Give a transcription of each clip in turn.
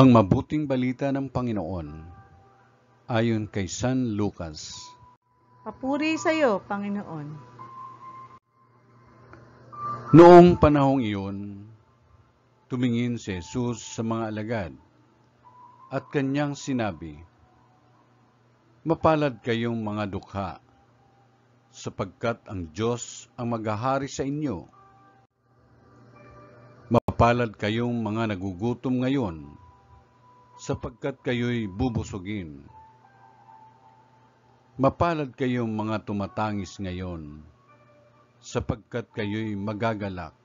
Ang mabuting balita ng Panginoon ayon kay San Lucas. Papuri sa iyo, Panginoon. Noong panahong iyon, tumingin si Jesus sa mga alagad at kanyang sinabi, "Mapalad kayong mga dukha, sapagkat ang Diyos ang maghahari sa inyo. Mapalad kayong mga nagugutom ngayon, sapagkat kayo'y bubusugin. Mapalad kayong mga tumatangis ngayon, sapagkat kayo'y magagalak.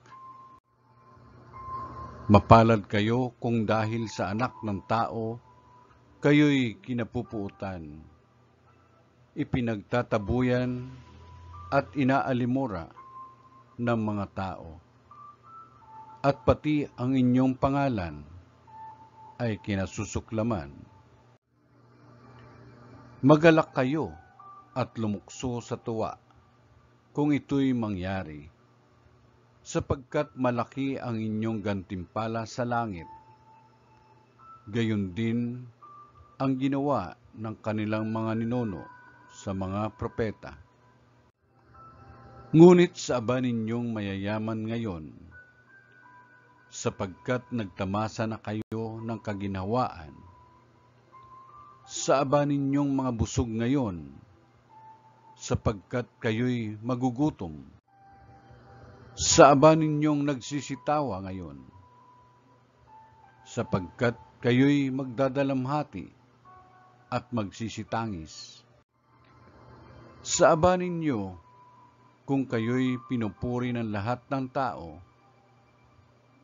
Mapalad kayo kung dahil sa anak ng tao, kayo'y kinapupuutan, ipinagtatabuyan at inaalimura ng mga tao, at pati ang inyong pangalan ay kinasusuklaman. Magalak kayo at lumukso sa tuwa kung ito'y mangyari, sapagkat malaki ang inyong gantimpala sa langit. Gayon din ang ginawa ng kanilang mga ninuno sa mga propeta. Ngunit sa aba ninyong mayayaman ngayon, sapagkat nagtamasa na kayo ng kaginhawaan. Sa aba ninyong mga busog ngayon, sapagkat kayo'y magugutom. Sa aba ninyong nagsisitawa ngayon, sapagkat kayo'y magdadalamhati at magsisitangis. Sa aba ninyo, kung kayo'y pinupuri ng lahat ng tao,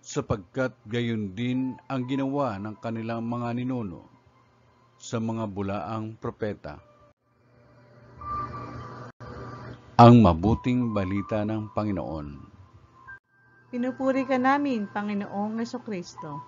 sapagkat gayon din ang ginawa ng kanilang mga ninuno sa mga bulaang propeta. Ang mabuting balita ng Panginoon. Pinupuri ka namin, Panginoong Jesucristo.